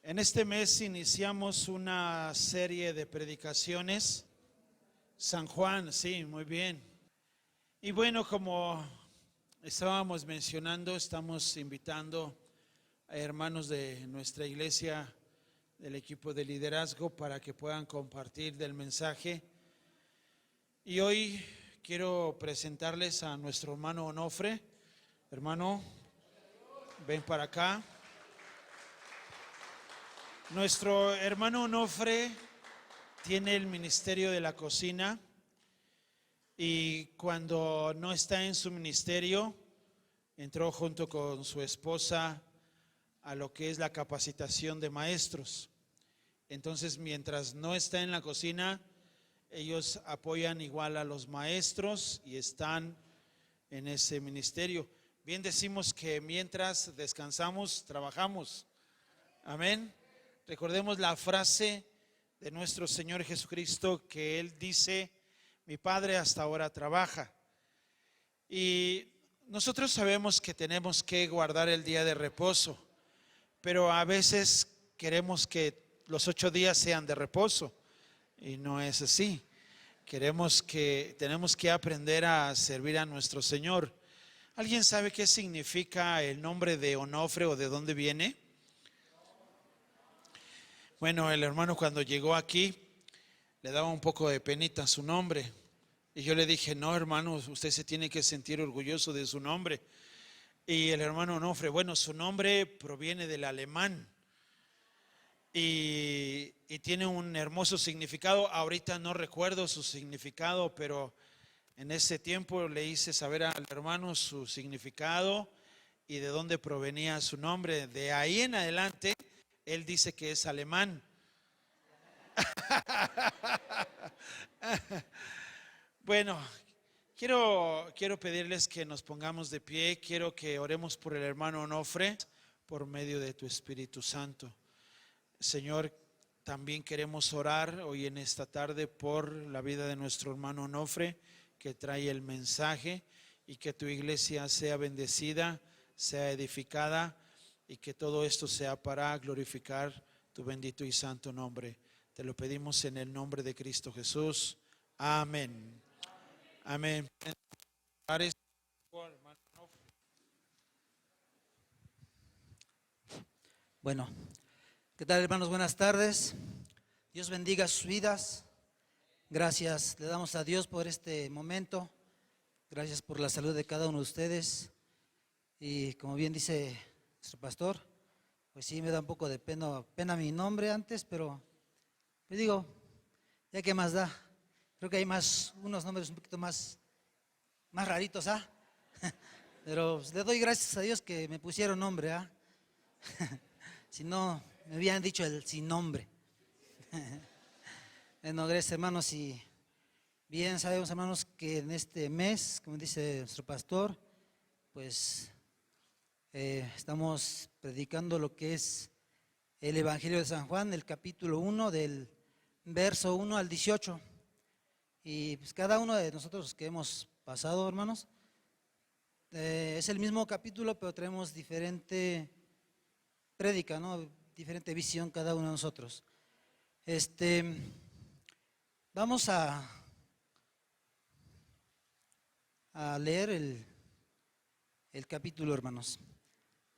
En este mes iniciamos una serie de predicaciones. San Juan, sí, muy bien. Y bueno, como estábamos mencionando, estamos invitando a hermanos de nuestra iglesia, del equipo de liderazgo, para que puedan compartir del mensaje. Y hoy quiero presentarles a nuestro hermano Onofre. Hermano, ven para acá. Nuestro hermano Onofre tiene el ministerio de la cocina y cuando no está en su ministerio, entró junto con su esposa a lo que es la capacitación de maestros. Entonces, mientras no está en la cocina, ellos apoyan igual a los maestros y están en ese ministerio. Bien decimos que mientras descansamos, trabajamos. Amén. Recordemos la frase de nuestro Señor Jesucristo que Él dice: mi Padre hasta ahora trabaja. Y nosotros sabemos que tenemos que guardar el día de reposo, pero a veces queremos que los 8 días sean de reposo y no es así. Tenemos que aprender a servir a nuestro Señor. ¿Alguien sabe qué significa el nombre de Onofre o de dónde viene? Bueno, el hermano cuando llegó aquí le daba un poco de penita su nombre. Y yo le dije: no, hermano, usted se tiene que sentir orgulloso de su nombre. Y el hermano Onofre, bueno, su nombre proviene del alemán y tiene un hermoso significado. Ahorita no recuerdo su significado, pero en ese tiempo le hice saber al hermano su significado y de dónde provenía su nombre. De ahí en adelante, él dice que es alemán. Bueno, quiero pedirles que nos pongamos de pie. Quiero que oremos por el hermano Onofre por medio de tu Espíritu Santo. Señor, también queremos orar hoy en esta tarde por la vida de nuestro hermano Onofre, que trae el mensaje, y que tu iglesia sea bendecida, sea edificada, y que todo esto sea para glorificar tu bendito y santo nombre. Te lo pedimos en el nombre de Cristo Jesús. Amén. Amén. Bueno, ¿qué tal, hermanos? Buenas tardes. Dios bendiga sus vidas. Gracias, le damos a Dios por este momento. Gracias por la salud de cada uno de ustedes. Y como bien dice nuestro pastor, pues sí me da un poco de pena mi nombre antes, pero pues digo, ya que más da. Creo que hay unos nombres un poquito más raritos, ¿ah? Pero pues, le doy gracias a Dios que me pusieron nombre, ¿ah? Si no, me habían dicho el sin nombre. Bueno, gracias, hermanos. Y bien sabemos, hermanos, que en este mes, como dice nuestro pastor, pues estamos predicando lo que es el Evangelio de San Juan, el capítulo 1, del verso 1 al 18. Y pues cada uno de nosotros que hemos pasado, hermanos, es el mismo capítulo, pero traemos diferente prédica, ¿no? Diferente visión cada uno de nosotros. Vamos a leer el capítulo, hermanos.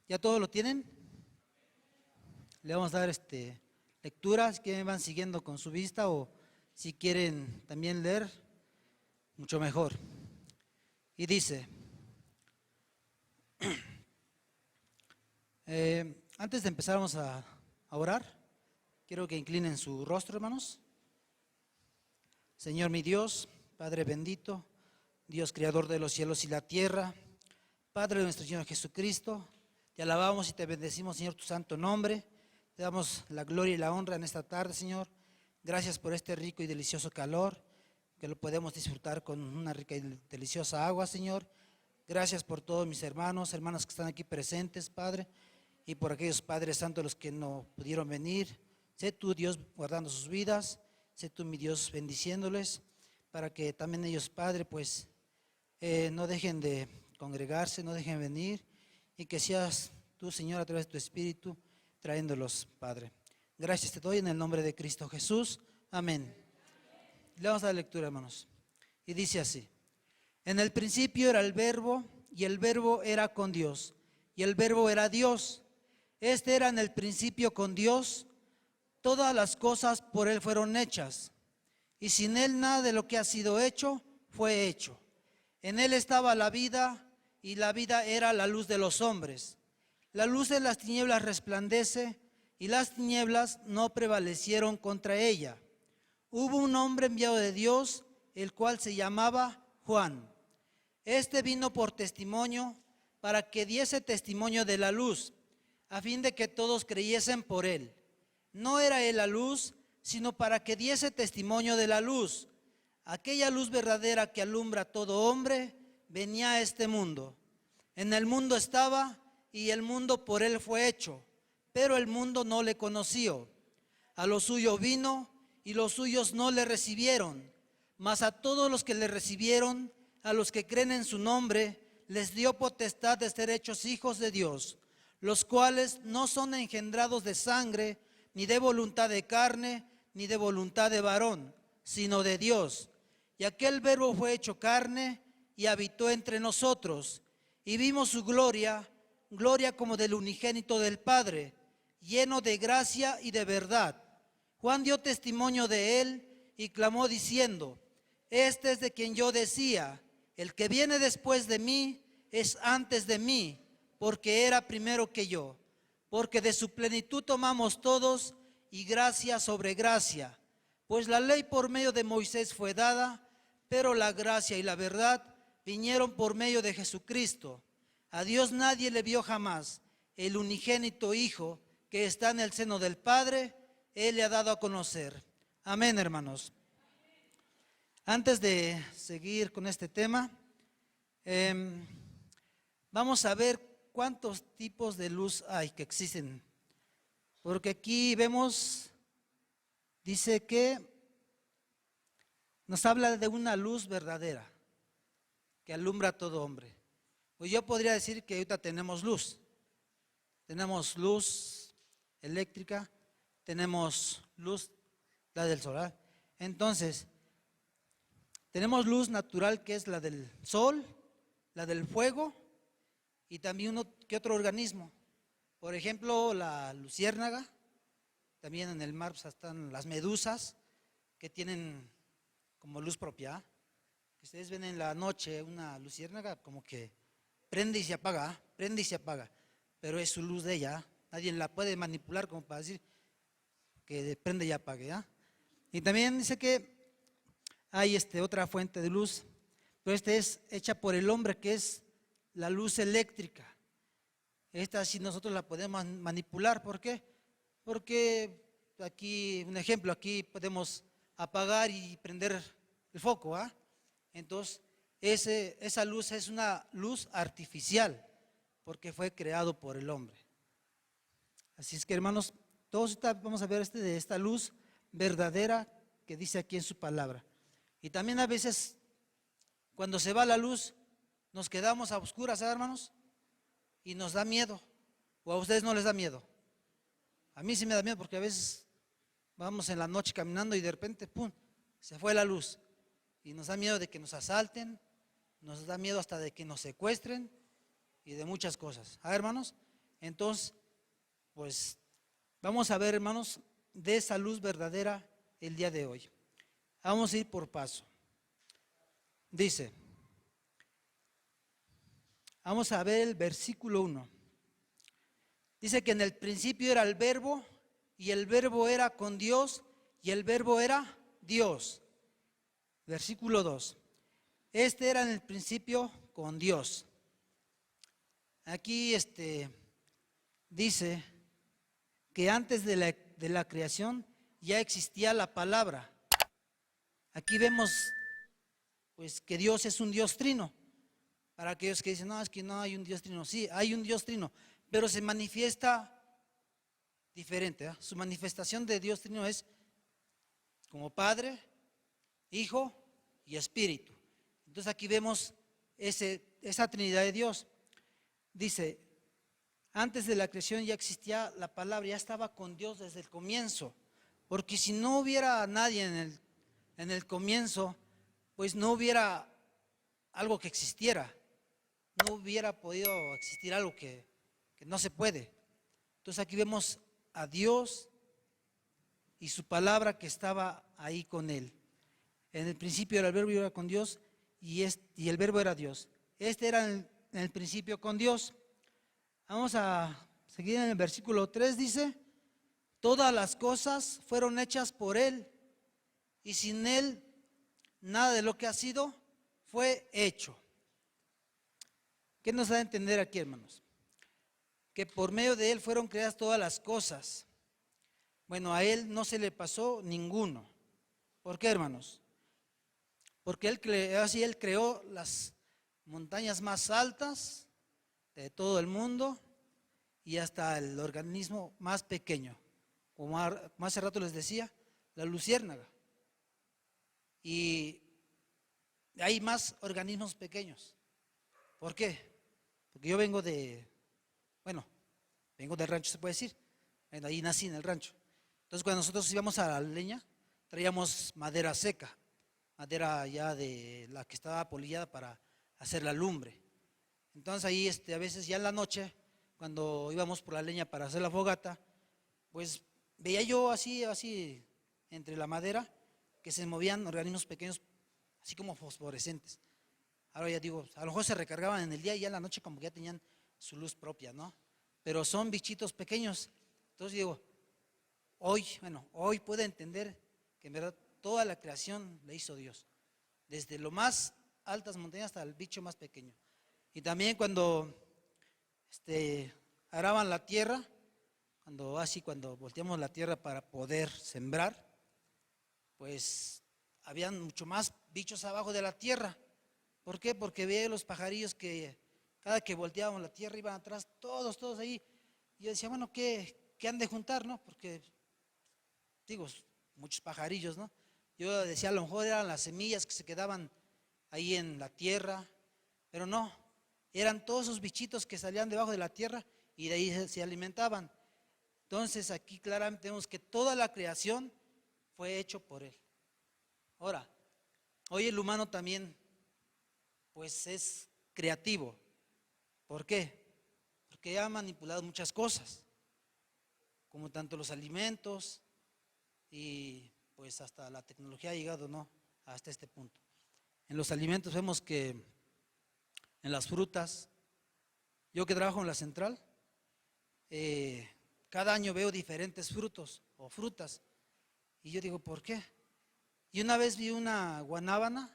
¿Ya todos lo tienen? Le vamos a dar lectura, si quieren van siguiendo con su vista o si quieren también leer, mucho mejor. Y dice, antes de empezar vamos a orar. Quiero que inclinen su rostro, hermanos. Señor mi Dios, Padre bendito, Dios creador de los cielos y la tierra, Padre de nuestro Señor Jesucristo, te alabamos y te bendecimos, Señor, tu santo nombre. Te damos la gloria y la honra en esta tarde, Señor. Gracias por este rico y delicioso calor, que lo podemos disfrutar con una rica y deliciosa agua, Señor. Gracias por todos mis hermanos, hermanas que están aquí presentes, Padre, y por aquellos Padres Santos los que no pudieron venir. Sé tú, Dios, guardando sus vidas. Sé tú, mi Dios, bendiciéndoles, para que también ellos, Padre, pues no dejen de congregarse, no dejen de venir, y que seas tú, Señor, a través de tu Espíritu, trayéndolos, Padre. Gracias te doy en el nombre de Cristo Jesús. Amén. Le vamos a dar lectura, hermanos. Y dice así: en el principio era el Verbo, y el Verbo era con Dios, y el Verbo era Dios. Este era en el principio con Dios. Todas las cosas por Él fueron hechas, y sin Él nada de lo que ha sido hecho fue hecho. En Él estaba la vida, y la vida era la luz de los hombres. La luz de las tinieblas resplandece, y las tinieblas no prevalecieron contra ella. Hubo un hombre enviado de Dios, el cual se llamaba Juan. Este vino por testimonio, para que diese testimonio de la luz, a fin de que todos creyesen por él. No era él la luz, sino para que diese testimonio de la luz. Aquella luz verdadera que alumbra a todo hombre venía a este mundo. En el mundo estaba, y el mundo por él fue hecho, pero el mundo no le conoció. A lo suyo vino, y los suyos no le recibieron. Mas a todos los que le recibieron, a los que creen en su nombre, les dio potestad de ser hechos hijos de Dios, los cuales no son engendrados de sangre, ni de voluntad de carne, ni de voluntad de varón, sino de Dios. Y aquel Verbo fue hecho carne y habitó entre nosotros, y vimos su gloria, gloria como del unigénito del Padre, lleno de gracia y de verdad. Juan dio testimonio de él y clamó diciendo: este es de quien yo decía, el que viene después de mí es antes de mí, porque era primero que yo. Porque de su plenitud tomamos todos, y gracia sobre gracia. Pues la ley por medio de Moisés fue dada, pero la gracia y la verdad vinieron por medio de Jesucristo. A Dios nadie le vio jamás. El unigénito Hijo, que está en el seno del Padre, Él le ha dado a conocer. Amén, hermanos. Antes de seguir con este tema, vamos a ver cuántos tipos de luz hay que existen. Porque aquí vemos, dice que nos habla de una luz verdadera que alumbra a todo hombre. Pues yo podría decir que ahorita tenemos luz. Tenemos luz eléctrica, tenemos luz, la del solar. Entonces, tenemos luz natural, que es la del sol, la del fuego, y también uno que otro organismo. Por ejemplo, la luciérnaga. También en el mar pues, están las medusas, que tienen como luz propia. Ustedes ven en la noche una luciérnaga como que prende y se apaga, prende y se apaga, pero es su luz de ella. Nadie la puede manipular como para decir que prende y apague. Y también dice que hay otra fuente de luz, pero esta es hecha por el hombre, que es la luz eléctrica. Esta sí nosotros la podemos manipular. ¿Por qué? Porque aquí, un ejemplo, aquí podemos apagar y prender el foco. Entonces, esa luz es una luz artificial, porque fue creado por el hombre. Así es que, hermanos, todos vamos a ver de esta luz verdadera que dice aquí en su palabra. Y también a veces, cuando se va la luz, nos quedamos a oscuras, hermanos, y nos da miedo. ¿O a ustedes no les da miedo? A mí sí me da miedo, porque a veces vamos en la noche caminando y de repente, ¡pum!, se fue la luz. Y nos da miedo de que nos asalten, nos da miedo hasta de que nos secuestren y de muchas cosas. Hermanos, entonces, pues vamos a ver, hermanos, de esa luz verdadera el día de hoy. Vamos a ir por paso. Dice, vamos a ver el versículo 1. Dice que en el principio era el Verbo, y el Verbo era con Dios, y el Verbo era Dios. Versículo 2. Este era en el principio con Dios. Aquí dice que antes de la creación ya existía la palabra. Aquí vemos pues que Dios es un Dios trino. Para aquellos que dicen, no, es que no hay un Dios trino. Sí, hay un Dios trino, pero se manifiesta diferente. Su manifestación de Dios trino es como Padre, Hijo y Espíritu. Entonces aquí vemos esa Trinidad de Dios. Dice, Antes de la creación ya existía la palabra, ya estaba con Dios desde el comienzo. Porque si no hubiera nadie en el comienzo, pues no hubiera algo que existiera. No hubiera podido existir algo que no se puede. Entonces aquí vemos a Dios y su palabra que estaba ahí con él. En el principio era el verbo y era con Dios y el verbo era Dios. Este era en el principio con Dios. Vamos a seguir en el versículo 3, dice, todas las cosas fueron hechas por él y sin él nada de lo que ha sido fue hecho. ¿Qué nos da a entender aquí, hermanos? Que por medio de él fueron creadas todas las cosas. Bueno, a él no se le pasó ninguno. ¿Por qué, hermanos? Porque él creó las montañas más altas de todo el mundo y hasta el organismo más pequeño. Como hace rato les decía, la luciérnaga. Y hay más organismos pequeños. ¿Por qué? Porque yo vengo del rancho, se puede decir. Ahí nací en el rancho. Entonces, cuando nosotros íbamos a la leña, traíamos madera seca, madera ya de la que estaba polillada para hacer la lumbre. Entonces ahí a veces ya en la noche, cuando íbamos por la leña para hacer la fogata, pues veía yo así entre la madera que se movían organismos pequeños, así como fosforescentes. Ahora ya digo, a lo mejor se recargaban en el día y ya en la noche como que ya tenían su luz propia, ¿no? Pero son bichitos pequeños. Entonces digo, hoy puedo entender que en verdad toda la creación la hizo Dios, desde lo más altas montañas hasta el bicho más pequeño. Y también cuando araban la tierra, cuando volteamos la tierra para poder sembrar, pues habían mucho más bichos abajo de la tierra. ¿Por qué? Porque veía los pajarillos que cada que volteábamos la tierra iban atrás, todos ahí. Y yo decía, bueno, ¿qué han de juntar, no? Porque, digo, muchos pajarillos, ¿no? Yo decía, a lo mejor eran las semillas que se quedaban ahí en la tierra, pero no, eran todos esos bichitos que salían debajo de la tierra y de ahí se alimentaban. Entonces aquí claramente vemos que toda la creación fue hecho por él. Ahora, hoy el humano también pues es creativo. ¿Por qué? Porque ha manipulado muchas cosas, como tanto los alimentos y pues hasta la tecnología ha llegado, ¿no?, hasta este punto. En los alimentos vemos que en las frutas, yo que trabajo en la central, cada año veo diferentes frutos o frutas y yo digo, ¿por qué? Y una vez vi una guanábana,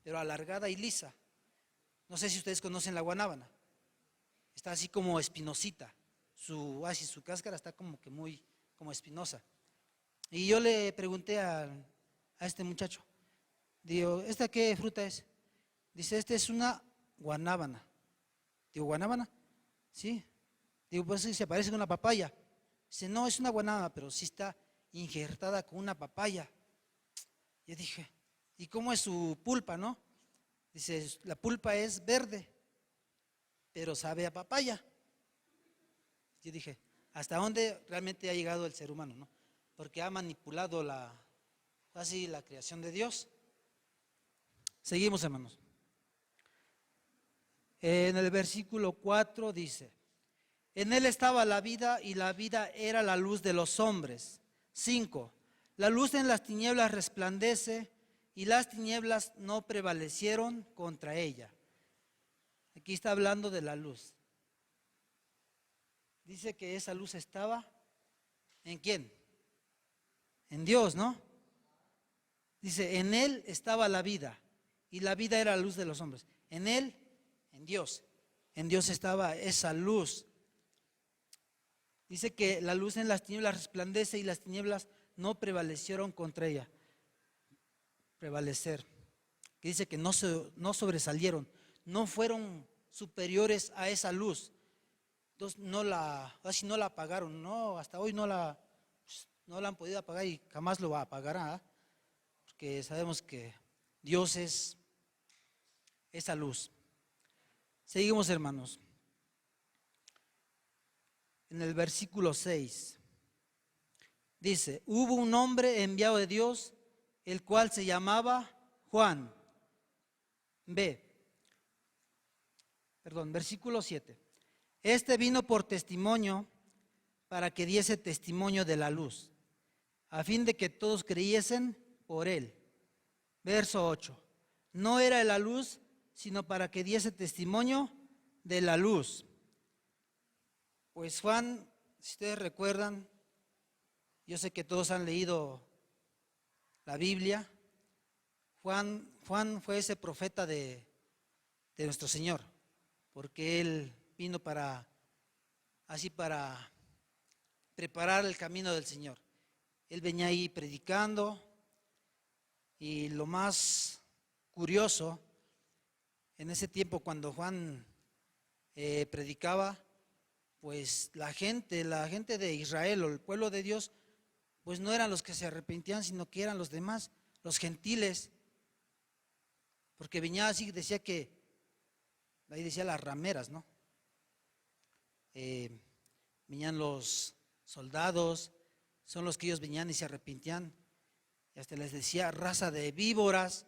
pero alargada y lisa. No sé si ustedes conocen la guanábana. Está así como espinosita. Su cáscara está como que muy como espinosa. Y yo le pregunté a este muchacho, digo, ¿esta qué fruta es? Dice, esta es una guanábana. Digo, ¿guanábana? Sí. Digo, pues se parece a una papaya. Dice, no, es una guanábana, pero sí está injertada con una papaya. Yo dije, ¿y cómo es su pulpa, no? Dice, la pulpa es verde, pero sabe a papaya. Yo dije, ¿hasta dónde realmente ha llegado el ser humano, no? Porque ha manipulado la creación de Dios. Seguimos, hermanos. En el versículo 4 dice, en él estaba la vida y la vida era la luz de los hombres. 5. La luz en las tinieblas resplandece y las tinieblas no prevalecieron contra ella. Aquí está hablando de la luz. Dice que esa luz estaba ¿en quién? En Dios, ¿no? Dice, en él estaba la vida y la vida era la luz de los hombres. En él, en Dios estaba esa luz. Dice que la luz en las tinieblas resplandece y las tinieblas no prevalecieron contra ella. Prevalecer. Que dice que no sobresalieron, no fueron superiores a esa luz. Entonces no la apagaron, no, hasta hoy no la han podido apagar y jamás lo apagará, porque sabemos que Dios es esa luz. Seguimos, hermanos. en el versículo 6. Dice, hubo un hombre enviado de Dios, el cual se llamaba Juan. Versículo 7. Este vino por testimonio para que diese testimonio de la luz, a fin de que todos creyesen por él. Verso 8. No era la luz, sino para que diese testimonio de la luz. Pues Juan, si ustedes recuerdan, yo sé que todos han leído la Biblia. Juan fue ese profeta de nuestro Señor, porque él vino para preparar el camino del Señor. Él venía ahí predicando, y lo más curioso, en ese tiempo cuando Juan predicaba, pues la gente de Israel o el pueblo de Dios, pues no eran los que se arrepentían, sino que eran los demás, los gentiles, porque venía así, ahí decía las rameras, ¿no? Venían los soldados, son los que ellos venían y se arrepentían, y hasta les decía raza de víboras.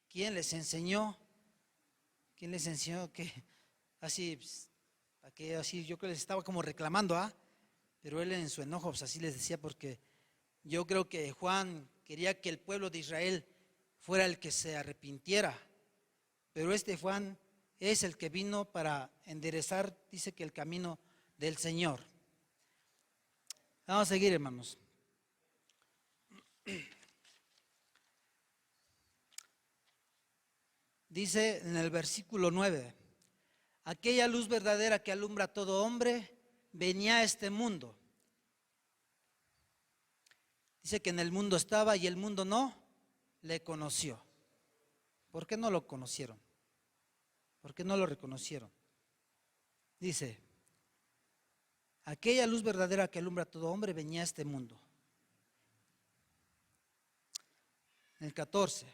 ¿Quién les enseñó? ¿Quién les enseñó que así, pues, así? Yo creo que les estaba como reclamando, pero él en su enojo, pues así les decía, porque yo creo que Juan quería que el pueblo de Israel fuera el que se arrepintiera, pero este Juan es el que vino para enderezar, dice que el camino del Señor. Vamos a seguir, hermanos. Dice en el versículo 9, aquella luz verdadera que alumbra a todo hombre venía a este mundo. Dice que en el mundo estaba y el mundo no le conoció. ¿Por qué no lo conocieron? ¿Por qué no lo reconocieron? Dice, aquella luz verdadera que alumbra a todo hombre venía a este mundo. En el 14,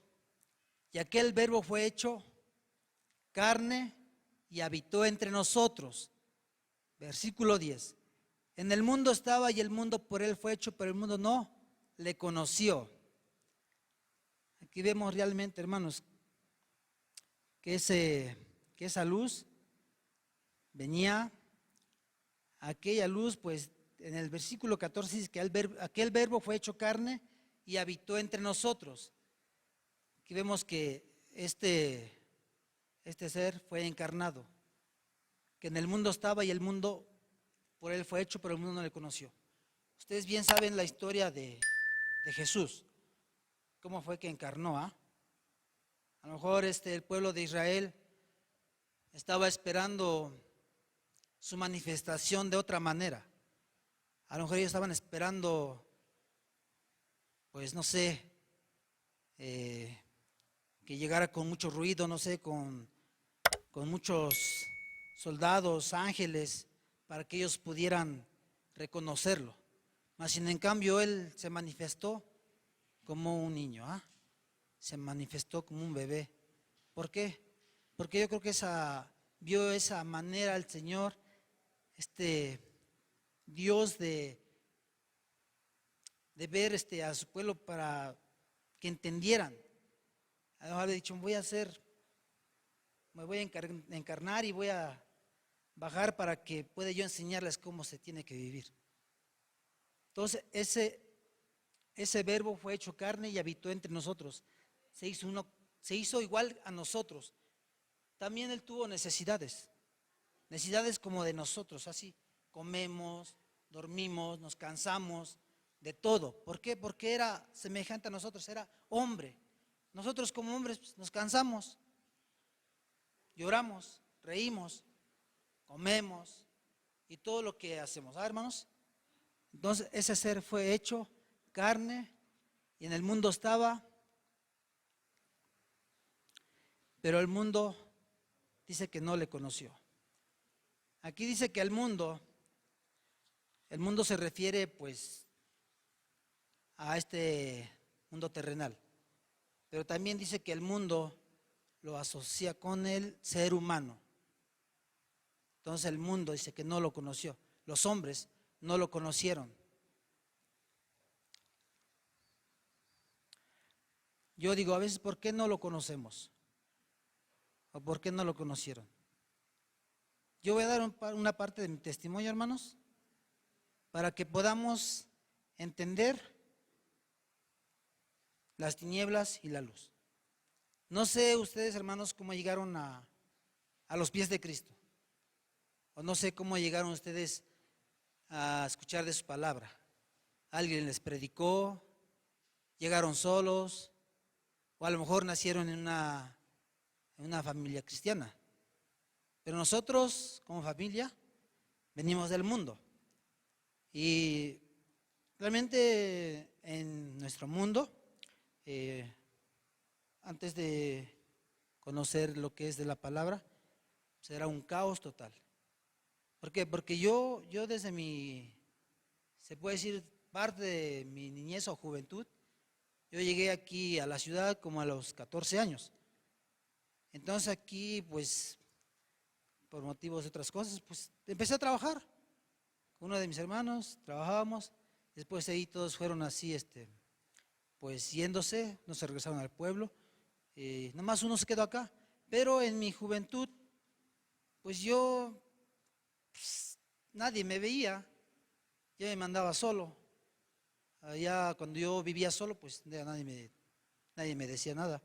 y aquel verbo fue hecho carne y habitó entre nosotros. Versículo 10, en el mundo estaba y el mundo por él fue hecho, pero el mundo no le conoció. Aquí vemos realmente, hermanos, que esa luz venía, aquella luz, pues en el versículo 14 dice que aquel verbo fue hecho carne y habitó entre nosotros. Aquí vemos que este ser fue encarnado, que en el mundo estaba y el mundo por él fue hecho, pero el mundo no le conoció. Ustedes bien saben la historia de Jesús, cómo fue que encarnó. A lo mejor el pueblo de Israel estaba esperando su manifestación de otra manera. A lo mejor ellos estaban esperando, pues no sé, que llegara con mucho ruido, no sé, con muchos soldados, ángeles, para que ellos pudieran reconocerlo. Mas sin en cambio él se manifestó como un niño, se manifestó como un bebé. ¿Por qué? Porque yo creo que vio esa manera el Señor, Dios de ver a su pueblo para que entendieran. A lo mejor había dicho, me voy a encarnar y voy a bajar para que pueda yo enseñarles cómo se tiene que vivir. Entonces ese verbo fue hecho carne y habitó entre nosotros. Se hizo igual a nosotros. También él tuvo necesidades como de nosotros, así. Comemos, dormimos, nos cansamos de todo. ¿Por qué? Porque era semejante a nosotros, era hombre. Nosotros como hombres pues, nos cansamos, lloramos, reímos, comemos y todo lo que hacemos, hermanos. Entonces ese ser fue hecho carne y en el mundo estaba, pero el mundo dice que no le conoció. Aquí dice que el mundo se refiere pues a este mundo terrenal, pero también dice que el mundo lo asocia con el ser humano. Entonces el mundo dice que no lo conoció. los hombres no lo conocieron. Yo digo, a veces, ¿por qué no lo conocemos? ¿O por qué no lo conocieron? Yo voy a dar una parte de mi testimonio, hermanos, para que podamos entender las tinieblas y la luz. No sé ustedes, hermanos, cómo llegaron a los pies de Cristo. O no sé cómo llegaron ustedes a escuchar de su palabra. Alguien les predicó, llegaron solos, o a lo mejor nacieron en una familia cristiana. Pero nosotros, como familia, venimos del mundo. Y realmente en nuestro mundo, antes de conocer lo que es de la palabra, será un caos total. ¿Por qué? Porque yo desde se puede decir, parte de mi niñez o juventud, yo llegué aquí a la ciudad como a los 14 años. Entonces aquí, pues, por motivos de otras cosas, pues empecé a trabajar con uno de mis hermanos, trabajábamos, después ahí todos fueron así, pues yéndose, no se regresaron al pueblo, nomás uno se quedó acá, pero en mi juventud, pues yo, pues, nadie me veía, yo me mandaba solo, allá cuando yo vivía solo, pues nadie me decía nada,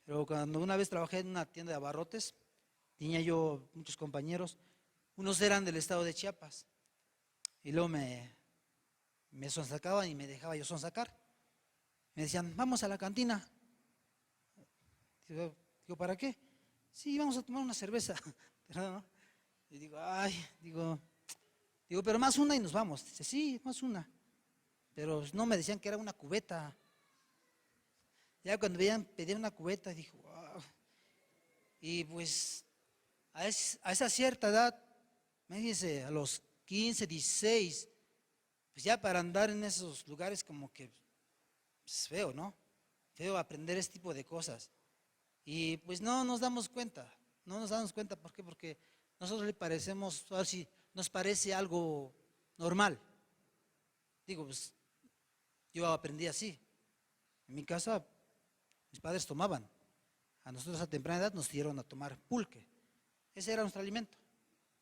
pero cuando una vez trabajé en una tienda de abarrotes, tenía yo muchos compañeros, unos eran del estado de Chiapas, y luego me sonsacaban y me dejaba yo sonsacar. Me decían, vamos a la cantina. Digo, ¿para qué? Sí, vamos a tomar una cerveza. Pero no. Y digo, pero más una y nos vamos. Dice, sí, más una. Pero no me decían que era una cubeta. Ya cuando pedían una cubeta, dijo, wow. Y pues a esa cierta edad, me dice, a los 15, 16, pues ya para andar en esos lugares como que es feo, ¿no? Feo aprender este tipo de cosas. Y pues no nos damos cuenta, ¿por qué? Porque nosotros le parecemos, así, nos parece algo normal. Digo, pues yo aprendí así. En mi casa, mis padres tomaban. A nosotros a temprana edad nos dieron a tomar pulque. Ese era nuestro alimento.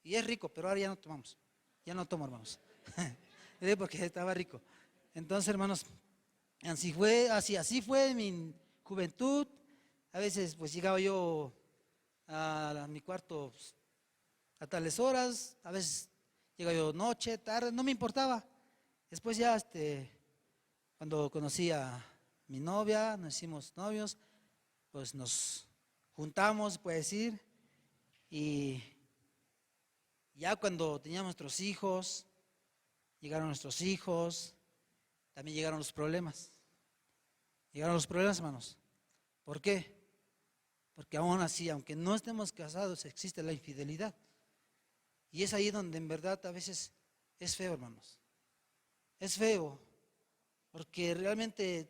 Y es rico, pero ahora ya no tomamos. Ya no tomo, hermanos. Porque estaba rico. Entonces, hermanos, así fue mi juventud. A veces pues llegaba yo a mi cuarto, pues, a tales horas, a veces llegaba yo noche, tarde, no me importaba. Después ya cuando conocí a mi novia, nos hicimos novios, pues nos juntamos, puede decir, y ya cuando teníamos nuestros hijos, llegaron nuestros hijos, también llegaron los problemas. Llegaron los problemas, hermanos. ¿Por qué? Porque aún así, aunque no estemos casados, existe la infidelidad. Y es ahí donde en verdad a veces es feo, hermanos. Es feo, porque realmente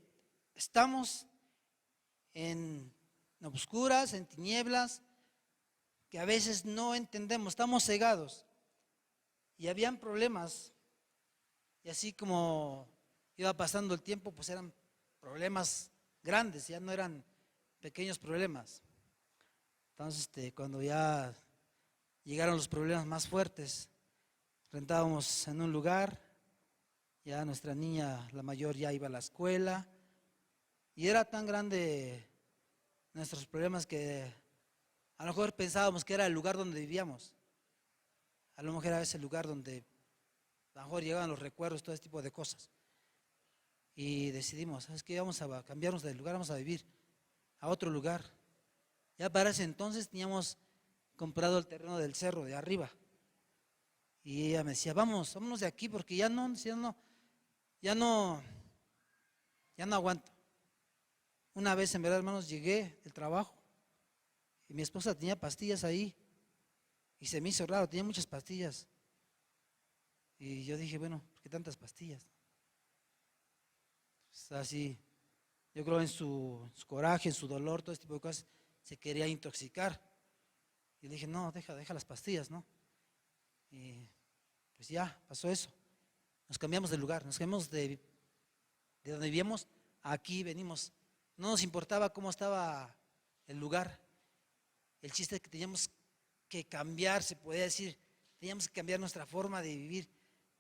estamos en obscuras, en tinieblas, que a veces no entendemos, estamos cegados. Y habían problemas, y así como iba pasando el tiempo, pues eran problemas grandes, ya no eran pequeños problemas. Entonces, cuando ya llegaron los problemas más fuertes, rentábamos en un lugar, ya nuestra niña, la mayor, ya iba a la escuela, y era tan grande nuestros problemas que a lo mejor pensábamos que era el lugar donde vivíamos. A lo mejor era ese lugar donde a lo mejor llegaban los recuerdos, todo ese tipo de cosas. Y decidimos, ¿sabes qué? Vamos a cambiarnos de lugar, vamos a vivir a otro lugar. Ya para ese entonces teníamos comprado el terreno del cerro de arriba. Y ella me decía, vámonos de aquí porque ya no aguanto. Una vez, en verdad, hermanos, llegué del trabajo y mi esposa tenía pastillas ahí y se me hizo raro, tenía muchas pastillas. Y yo dije, bueno, ¿por qué tantas pastillas? Pues así, yo creo en su coraje, en su dolor, todo este tipo de cosas, se quería intoxicar. Y le dije, no, deja las pastillas, ¿no? Y pues ya pasó eso. Nos cambiamos de lugar, nos cambiamos de donde vivíamos, aquí venimos. No nos importaba cómo estaba el lugar. El chiste es que teníamos que cambiar, se podía decir, teníamos que cambiar nuestra forma de vivir.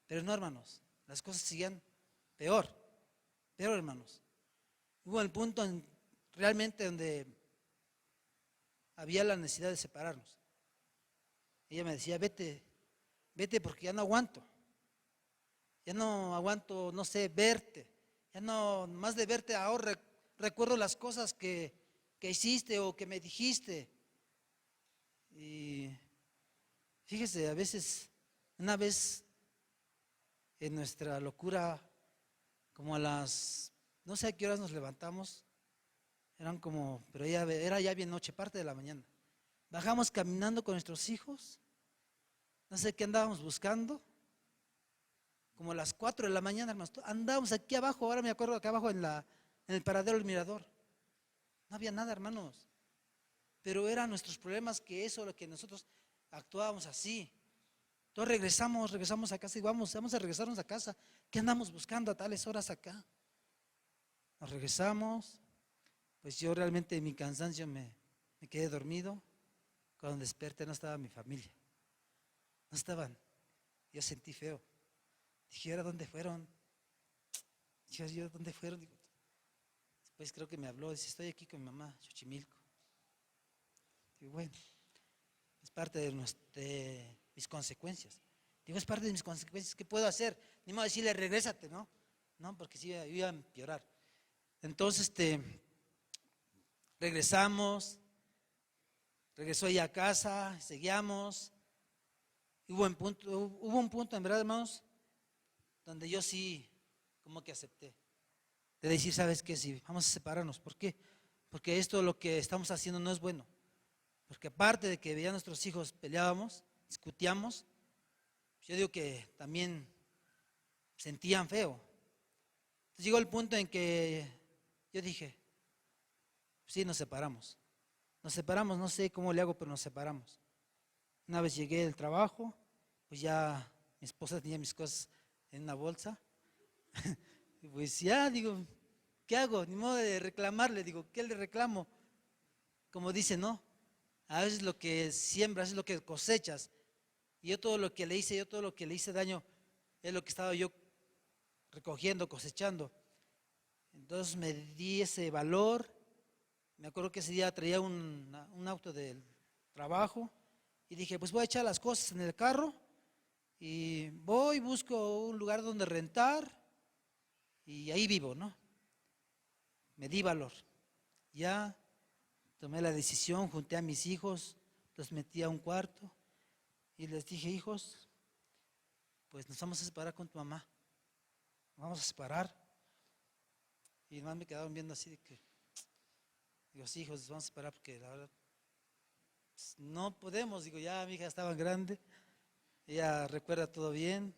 Pero no, hermanos, las cosas seguían peor, peor, hermanos. Hubo el punto realmente donde había la necesidad de separarnos. Ella me decía, vete, vete porque ya no aguanto. Ya no aguanto, no sé, verte. Ya no, más de verte ahora recuerdo las cosas que hiciste o que me dijiste. Y fíjese, a veces, una vez en nuestra locura, como a las, no sé a qué horas nos levantamos, eran como, pero ya era ya bien noche, parte de la mañana. Bajamos caminando con nuestros hijos, no sé qué andábamos buscando, como a las 4 de la mañana, hermanos, andábamos aquí abajo, ahora me acuerdo acá abajo en el paradero del mirador. No había nada, hermanos, pero eran nuestros problemas que eso, lo que nosotros actuábamos así. Entonces regresamos a casa y vamos a regresarnos a casa. ¿Qué andamos buscando a tales horas acá? Nos regresamos, pues yo realmente en mi cansancio me quedé dormido. Cuando desperté no estaba mi familia, no estaban. Yo sentí feo. Dije, ¿ahora dónde fueron? Dije, ¿yo dónde fueron? Digo, después creo que me habló, dice, estoy aquí con mi mamá, Xochimilco. Digo, bueno, es parte de mis consecuencias. Digo, es parte de mis consecuencias, ¿qué puedo hacer? Ni modo decirle, regrésate, ¿no? No, porque sí iba a empeorar. Entonces, regresamos, regresó ella a casa, seguíamos. Hubo un punto, en verdad, hermanos, donde yo sí, como que acepté. De decir, ¿sabes qué? Sí, vamos a separarnos. ¿Por qué? Porque esto, lo que estamos haciendo no es bueno. Porque aparte de que veía a nuestros hijos peleábamos, discutíamos, yo digo que también sentían feo. Entonces llegó el punto en que yo dije, sí, nos separamos. Nos separamos, no sé cómo le hago, pero nos separamos. Una vez llegué del trabajo, pues ya mi esposa tenía mis cosas en una bolsa. Y pues ya, digo, ¿qué hago? Ni modo de reclamarle, digo, ¿qué le reclamo? Como dice, ¿no? A veces lo que siembras es lo que cosechas. Y yo todo lo que le hice daño, es lo que estaba yo recogiendo, cosechando. Entonces me di ese valor. Me acuerdo que ese día traía un auto del trabajo y dije, pues voy a echar las cosas en el carro y busco un lugar donde rentar y ahí vivo, ¿no? Me di valor. Ya tomé la decisión, junté a mis hijos, los metí a un cuarto y les dije, hijos, pues nos vamos a separar con tu mamá, nos vamos a separar. Y además me quedaron viendo así de que, digo, sí, hijos, nos vamos a separar porque la verdad pues, no podemos. Digo, ya mi hija estaba grande, ella recuerda todo bien.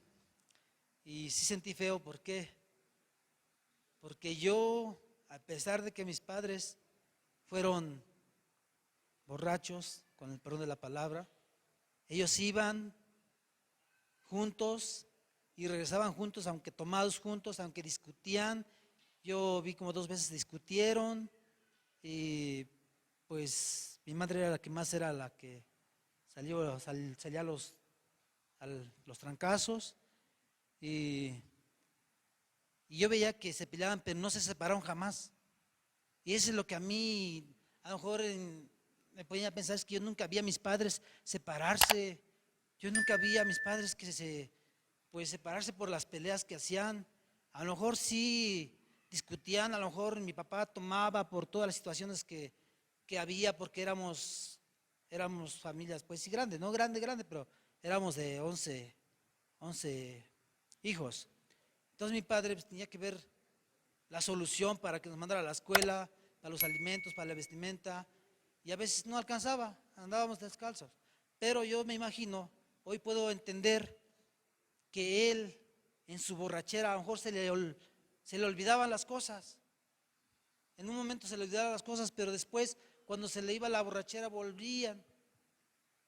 Y sí sentí feo, ¿por qué? Porque yo, a pesar de que mis padres fueron borrachos, con el perdón de la palabra, ellos iban juntos y regresaban juntos, aunque tomados juntos, aunque discutían. Yo vi como 2 veces discutieron y pues mi madre era la que más era la que salía a los trancazos y yo veía que se peleaban pero no se separaron jamás. Y eso es lo que a mí a lo mejor me ponía a pensar, es que yo nunca vi a mis padres separarse. Yo nunca vi a mis padres que pues separarse por las peleas que hacían. A lo mejor sí discutían, a lo mejor mi papá tomaba por todas las situaciones que había, porque éramos familias, pues sí, grandes, no grande, pero éramos de 11 hijos. Entonces mi padre pues, tenía que ver la solución para que nos mandara a la escuela, para los alimentos, para la vestimenta, y a veces no alcanzaba, andábamos descalzos. Pero yo me imagino, hoy puedo entender que él en su borrachera a lo mejor se le olvidaban las cosas. En un momento se le olvidaban las cosas, pero después cuando se le iba la borrachera volvía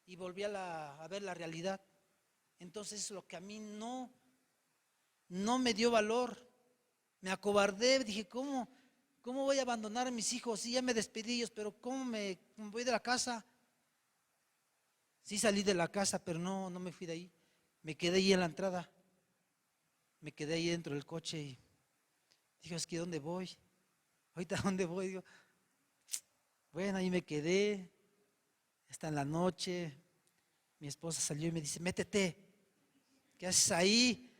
a ver la realidad. Entonces es lo que a mí no me dio valor. Me acobardé, dije, ¿cómo voy a abandonar a mis hijos? Sí, ya me despedí de ellos, pero ¿cómo me voy de la casa? Sí salí de la casa, pero no me fui de ahí. Me quedé ahí en la entrada. Me quedé ahí dentro del coche y dije, es que ¿dónde voy? Ahorita ¿dónde voy? Digo, bueno, ahí me quedé. Hasta en la noche. Mi esposa salió y me dice, métete. ¿Qué haces ahí?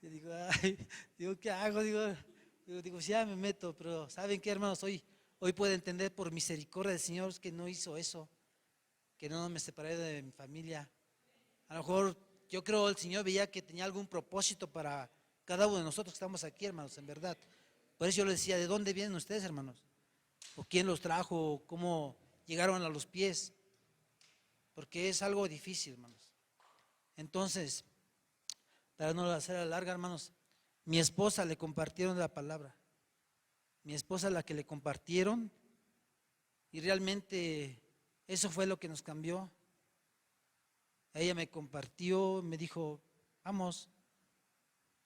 Yo digo, ay, digo, ¿qué hago? Digo, sí, ya me meto, pero ¿saben qué, hermanos? Hoy puedo entender por misericordia del Señor que no hizo eso, que no me separé de mi familia. A lo mejor yo creo el Señor veía que tenía algún propósito para cada uno de nosotros que estamos aquí, hermanos, en verdad. Por eso yo les decía, ¿de dónde vienen ustedes, hermanos? ¿O quién los trajo? ¿O cómo llegaron a los pies? Porque es algo difícil, hermanos. Entonces, para no hacer a la larga, hermanos, mi esposa le compartieron la palabra. Mi esposa la que le compartieron y realmente eso fue lo que nos cambió. Ella me compartió, me dijo, vamos.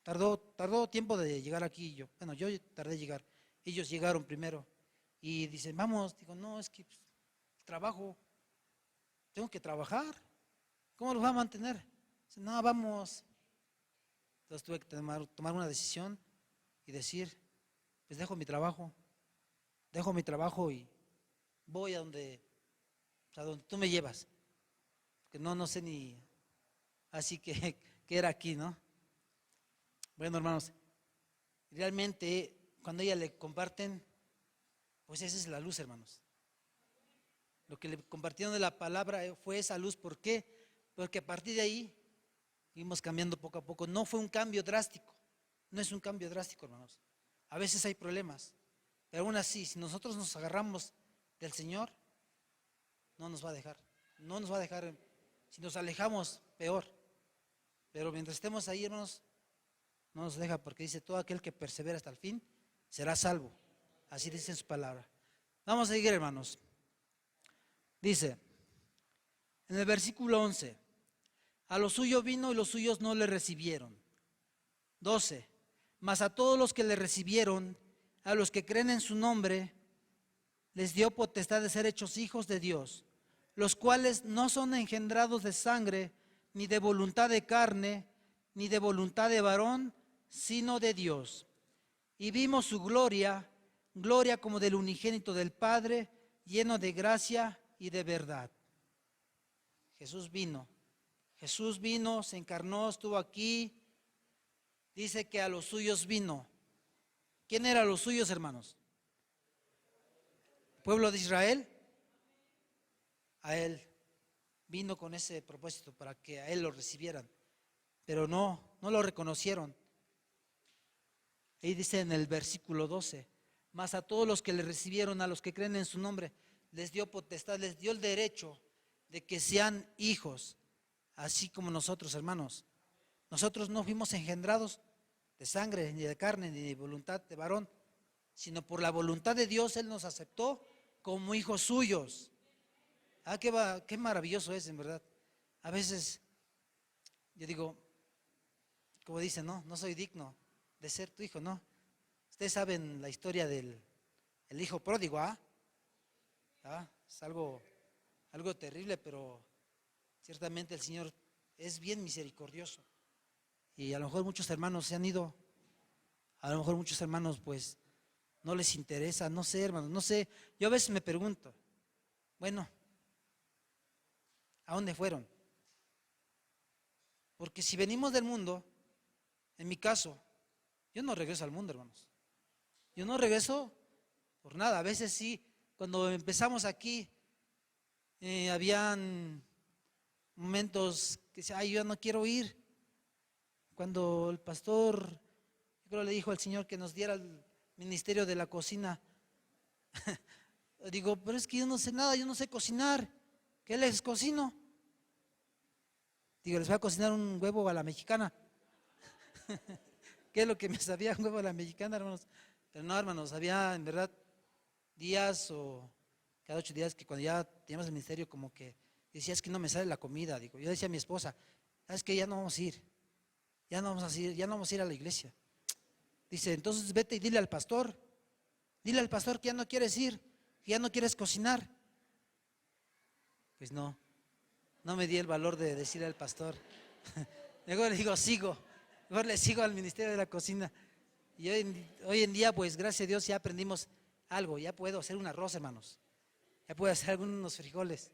Tardó tiempo de llegar aquí yo. Bueno, yo tardé en llegar. Ellos llegaron primero y dicen, vamos. Digo, no, es que trabajo. Tengo que trabajar. ¿Cómo los va a mantener? Dice, no, vamos. Entonces tuve que tomar una decisión y decir, pues dejo mi trabajo y voy a donde tú me llevas. Que no sé ni, así que era aquí, ¿no? Bueno, hermanos, realmente cuando a ella le comparten, pues esa es la luz, hermanos. Lo que le compartieron de la palabra fue esa luz. ¿Por qué? Porque a partir de ahí fuimos cambiando poco a poco. No fue un cambio drástico, no es un cambio drástico, hermanos. A veces hay problemas, pero aún así, si nosotros nos agarramos del Señor, no nos va a dejar. No nos va a dejar, si nos alejamos, peor. Pero mientras estemos ahí, hermanos, no nos deja, porque dice, todo aquel que persevera hasta el fin será salvo. Así dice en su palabra. Vamos a seguir, hermanos. Dice, en el versículo 11, a los suyos vino y los suyos no le recibieron. 12, mas a todos los que le recibieron, a los que creen en su nombre, les dio potestad de ser hechos hijos de Dios, los cuales no son engendrados de sangre, ni de voluntad de carne, ni de voluntad de varón, sino de Dios. Y vimos su gloria, gloria como del unigénito del Padre, lleno de gracia y de verdad. Jesús vino, se encarnó, estuvo aquí. Dice que a los suyos vino. ¿Quién era los suyos, hermanos? ¿Pueblo de Israel? A él vino con ese propósito para que a él lo recibieran, pero no lo reconocieron. Ahí dice en el versículo 12, mas a todos los que le recibieron, a los que creen en su nombre, les dio potestad, les dio el derecho de que sean hijos, así como nosotros, hermanos. Nosotros no fuimos engendrados de sangre, ni de carne, ni de voluntad de varón, sino por la voluntad de Dios Él nos aceptó como hijos suyos. Ah, qué maravilloso es, en verdad. A veces yo digo, como dicen, no soy digno de ser tu hijo, no. Ustedes saben la historia del hijo pródigo, ¿ah? Es algo terrible, pero ciertamente el Señor es bien misericordioso. Y a lo mejor muchos hermanos se han ido, a lo mejor muchos hermanos pues no les interesa, no sé, hermanos, no sé. Yo a veces me pregunto, bueno, ¿a dónde fueron? Porque si venimos del mundo, en mi caso, yo no regreso al mundo, hermanos. Yo no regreso por nada. A veces sí, cuando empezamos aquí, habían momentos que decía, ay, yo no quiero ir. Cuando el pastor, yo creo le dijo al Señor que nos diera el ministerio de la cocina. Digo, pero es que yo no sé nada, yo no sé cocinar. ¿Qué les cocino? Digo, les voy a cocinar un huevo a la mexicana. ¿Qué es lo que me sabía un huevo a la mexicana, hermanos? Pero no, hermanos, había en verdad días o cada 8 días que cuando ya teníamos el ministerio como que decía, es que no me sale la comida. Digo, yo decía a mi esposa, es que ya no vamos a ir, ya no vamos a ir, ya no vamos a ir a la iglesia. Dice, entonces vete y dile al pastor que ya no quieres ir, que ya no quieres cocinar. Pues no me di el valor de decirle al pastor. Luego le digo, mejor le sigo al ministerio de la cocina. Y hoy en día, pues gracias a Dios ya aprendimos algo, ya puedo hacer un arroz, hermanos, ya puedo hacer algunos frijoles.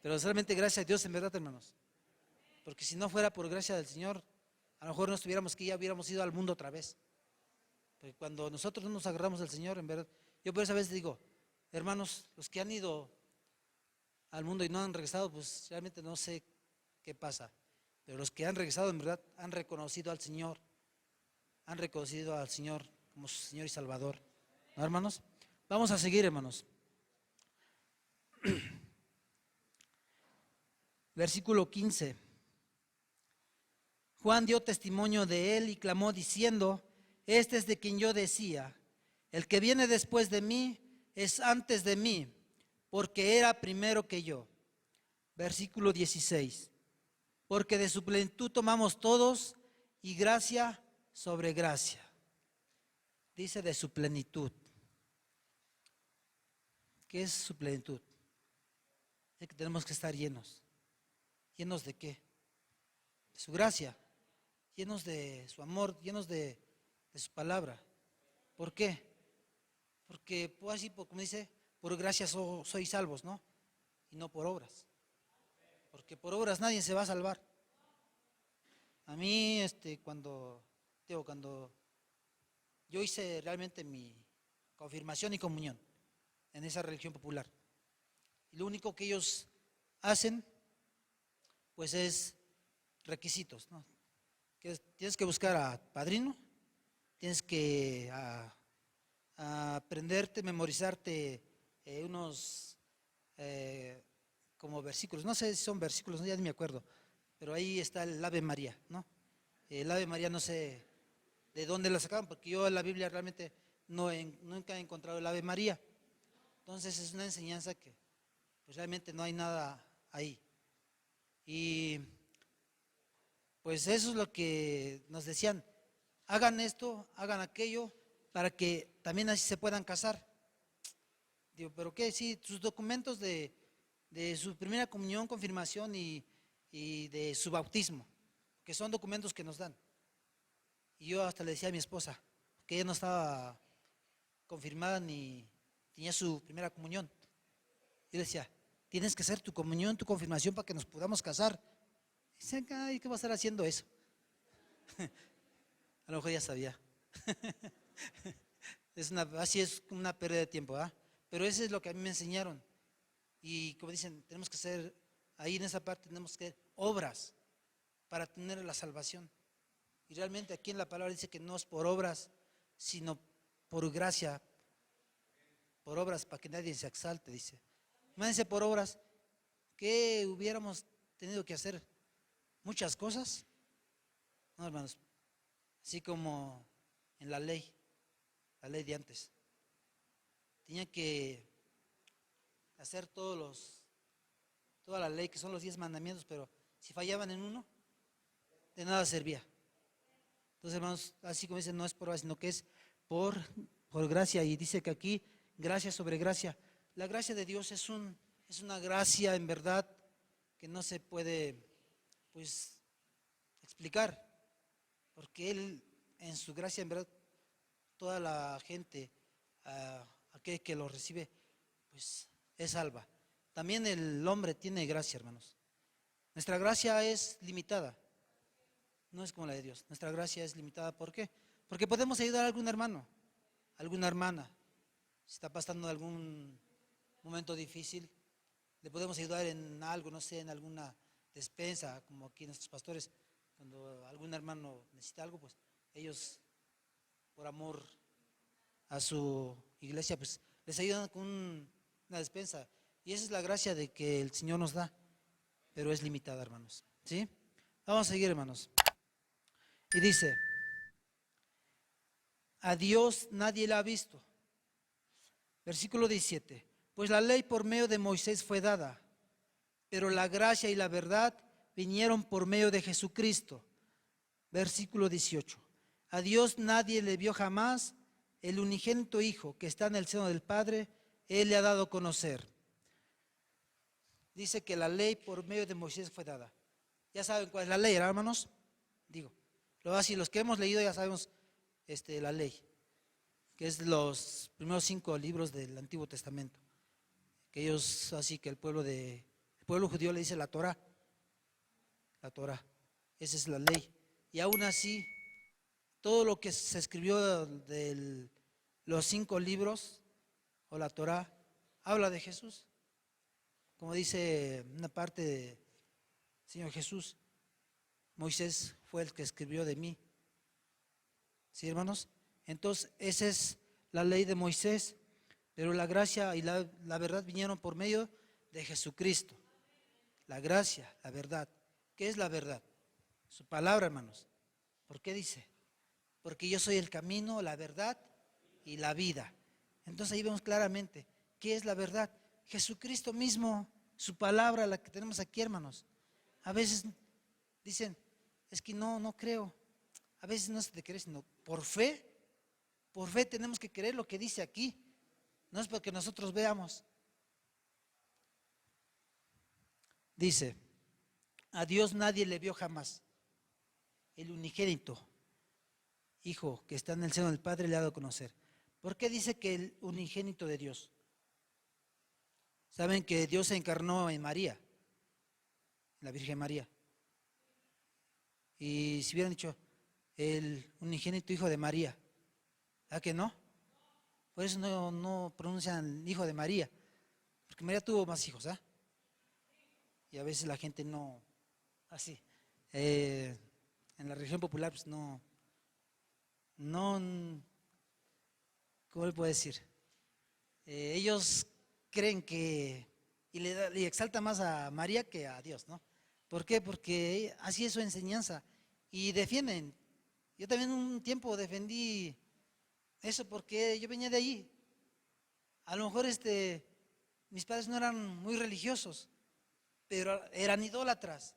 Pero solamente gracias a Dios, en verdad, hermanos. Porque si no fuera por gracia del Señor, a lo mejor no estuviéramos aquí, ya hubiéramos ido al mundo otra vez. Porque cuando nosotros no nos agarramos al Señor, en verdad, yo por esa vez digo, hermanos, los que han ido al mundo y no han regresado, pues realmente no sé qué pasa. Pero los que han regresado, en verdad, han reconocido al Señor como su Señor y Salvador. ¿No, hermanos? Vamos a seguir, hermanos. Versículo 15. Juan dio testimonio de él y clamó diciendo, este es de quien yo decía, el que viene después de mí es antes de mí, porque era primero que yo. Versículo 16. Porque de su plenitud tomamos todos y gracia sobre gracia. Dice de su plenitud. ¿Qué es su plenitud? Es que tenemos que estar llenos. ¿Llenos de qué? De su gracia, llenos de su amor, llenos de su palabra. ¿Por qué? Porque, pues así como dice, por gracia sois salvos, ¿no? Y no por obras. Porque por obras nadie se va a salvar. A mí, cuando yo hice realmente mi confirmación y comunión en esa religión popular, y lo único que ellos hacen, pues es requisitos, ¿no? Tienes que buscar a padrino, tienes que aprenderte, memorizarte unos como versículos, no sé si son versículos, ya ni me acuerdo, pero ahí está el Ave María, ¿no? El Ave María no sé de dónde la sacaron, porque yo en la Biblia realmente nunca he encontrado el Ave María. Entonces es una enseñanza que pues realmente no hay nada ahí. Y pues eso es lo que nos decían, hagan esto, hagan aquello, para que también así se puedan casar. Digo, ¿pero qué? Sí, sus documentos de su primera comunión, confirmación y de su bautismo, que son documentos que nos dan. Y yo hasta le decía a mi esposa, que ella no estaba confirmada ni tenía su primera comunión. Yo le decía, tienes que hacer tu comunión, tu confirmación para que nos podamos casar. Y dice, ay, ¿qué va a estar haciendo eso? A lo mejor ya sabía. Así es una pérdida de tiempo, ¿ah? Pero eso es lo que a mí me enseñaron. Y como dicen, tenemos que hacer, ahí en esa parte tenemos que hacer obras para tener la salvación. Y realmente aquí en la palabra dice que no es por obras, sino por gracia, por obras para que nadie se exalte, dice. Imagínense por obras que hubiéramos tenido que hacer muchas cosas, no, hermanos, así como en la ley de antes. Tenía que hacer toda la ley, que son los 10 mandamientos, pero si fallaban en uno, de nada servía. Entonces, hermanos, así como dicen, no es por obra, sino que es por gracia. Y dice que aquí, gracia sobre gracia. La gracia de Dios es una gracia en verdad que no se puede, pues, explicar. Porque Él, en su gracia, en verdad, toda la gente, aquel que lo recibe, pues, es salva. También el hombre tiene gracia, hermanos. Nuestra gracia es limitada. No es como la de Dios. Nuestra gracia es limitada. ¿Por qué? Porque podemos ayudar a algún hermano, alguna hermana. Si está pasando algún momento difícil, le podemos ayudar en algo, no sé, en alguna despensa, como aquí nuestros pastores. Cuando algún hermano necesita algo, pues ellos, por amor a su iglesia, pues les ayudan con una despensa. Y esa es la gracia de que el Señor nos da, pero es limitada, hermanos. ¿Sí? Vamos a seguir, hermanos. Y dice, a Dios nadie la ha visto. Versículo 17, pues la ley por medio de Moisés fue dada, pero la gracia y la verdad vinieron por medio de Jesucristo. Versículo 18. A Dios nadie le vio jamás, el unigénito Hijo que está en el seno del Padre, Él le ha dado a conocer. Dice que la ley por medio de Moisés fue dada. Ya saben cuál es la ley, hermanos. Digo, así los que hemos leído ya sabemos la ley, que es los primeros 5 libros del Antiguo Testamento. Que ellos, así que el pueblo judío le dice la Torá. La Torá, esa es la ley. Y aún así, todo lo que se escribió de los 5 libros o la Torá habla de Jesús. Como dice una parte de Señor Jesús, Moisés fue el que escribió de mí. ¿Sí, hermanos? Entonces, esa es la ley de Moisés, pero la gracia y la verdad vinieron por medio de Jesucristo. La gracia, la verdad. ¿Qué es la verdad? Su palabra, hermanos. ¿Por qué dice? Porque yo soy el camino, la verdad y la vida. Entonces ahí vemos claramente qué es la verdad. Jesucristo mismo, su palabra, la que tenemos aquí, hermanos. A veces dicen, es que no creo. A veces no es de creer, sino por fe tenemos que creer lo que dice aquí. No es porque nosotros veamos. Dice, a Dios nadie le vio jamás. El unigénito Hijo que está en el seno del Padre le ha dado a conocer. ¿Por qué dice que el unigénito de Dios? Saben que Dios se encarnó en María, en la Virgen María. Y si hubieran dicho el unigénito Hijo de María, ¿a que no? Por eso no pronuncian Hijo de María, porque María tuvo más hijos, ¿ah? Y a veces la gente no, así. En la religión popular, pues no, ¿cómo le puedo decir? Ellos creen que, y le exalta más a María que a Dios, ¿no? ¿Por qué? Porque así es su enseñanza. Y defienden. Yo también un tiempo defendí eso porque yo venía de allí. A lo mejor mis padres no eran muy religiosos, pero eran idólatras.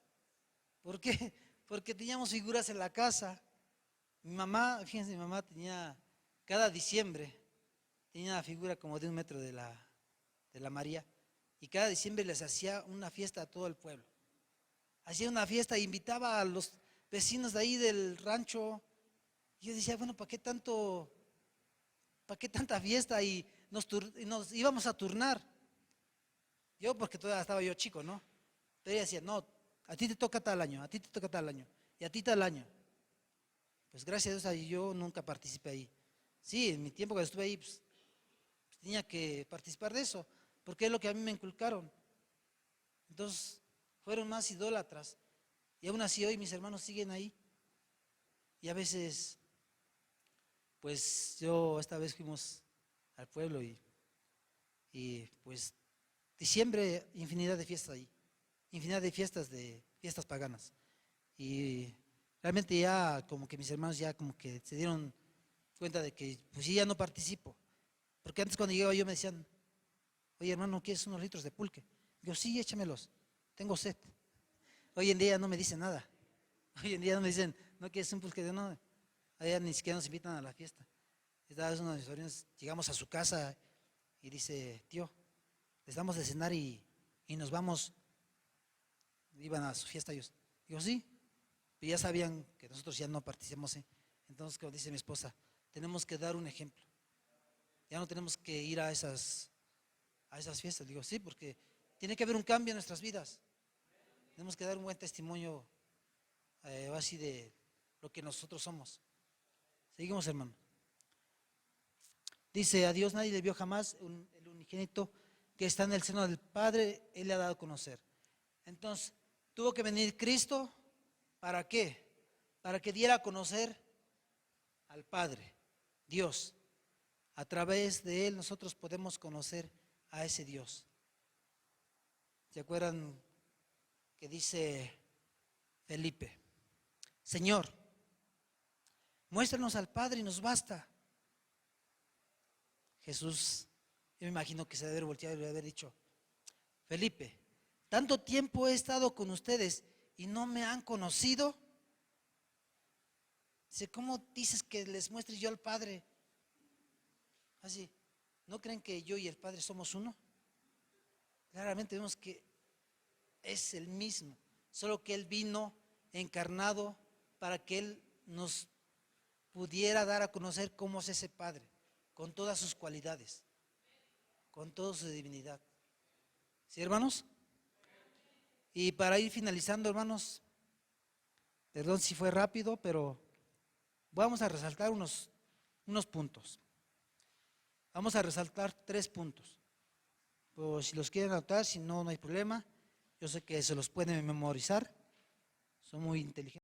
¿Por qué? Porque teníamos figuras en la casa. Mi mamá, fíjense, mi mamá tenía, cada diciembre, tenía una figura como de 1 metro de la María. Y cada diciembre les hacía una fiesta a todo el pueblo. Hacía una fiesta e invitaba a los vecinos de ahí del rancho. Y yo decía, bueno, ¿para qué tanta fiesta? Y nos íbamos a turnar. Yo, porque todavía estaba yo chico, ¿no? Pero ella decía, no, a ti te toca tal año, a ti te toca tal año, y a ti tal año. Pues gracias a Dios ahí yo nunca participé ahí. Sí, en mi tiempo que estuve ahí, pues tenía que participar de eso, porque es lo que a mí me inculcaron. Entonces, fueron más idólatras. Y aún así hoy mis hermanos siguen ahí. Y a veces, pues esta vez fuimos al pueblo y pues diciembre, infinidad de fiestas ahí. Infinidad de fiestas paganas. Y realmente ya como que mis hermanos ya como que se dieron cuenta de que pues sí, ya no participo. Porque antes cuando llegaba yo me decían, oye hermano, ¿quieres unos litros de pulque? Digo, sí, échamelos, tengo sed. Hoy en día no me dicen nada. Hoy en día no me dicen, ¿no quieres un pulque? No, allá ni siquiera nos invitan a la fiesta. Esta vez uno de mis sobrinos, llegamos a su casa y dice, tío, les damos de cenar y nos vamos. Iban a su fiesta ellos. Digo, sí, pero ya sabían que nosotros ya no participamos. Entonces, como dice mi esposa, tenemos que dar un ejemplo. Ya no tenemos que ir a esas fiestas. Digo, sí, porque tiene que haber un cambio en nuestras vidas. Tenemos que dar un buen testimonio así de lo que nosotros somos. Seguimos, hermano. Dice, a Dios nadie le vio jamás, el unigénito que está en el seno del Padre, Él le ha dado a conocer. Entonces, tuvo que venir Cristo, ¿para qué? Para que diera a conocer al Padre, Dios. A través de Él nosotros podemos conocer a ese Dios. ¿Se acuerdan que dice Felipe? Señor, muéstranos al Padre y nos basta. Jesús, yo me imagino que se debe haber volteado y le haber dicho, Felipe, tanto tiempo he estado con ustedes y no me han conocido. Dice, ¿cómo dices que les muestre yo al Padre? Así, ¿no creen que yo y el Padre somos uno? Claramente vemos que es el mismo, solo que Él vino encarnado para que Él nos pudiera dar a conocer cómo es ese Padre, con todas sus cualidades, con toda su divinidad. ¿Sí, hermanos? Y para ir finalizando, hermanos, perdón si fue rápido, pero vamos a resaltar unos puntos. Vamos a resaltar 3 puntos. Pues si los quieren anotar, si no, no hay problema. Yo sé que se los pueden memorizar. Son muy inteligentes.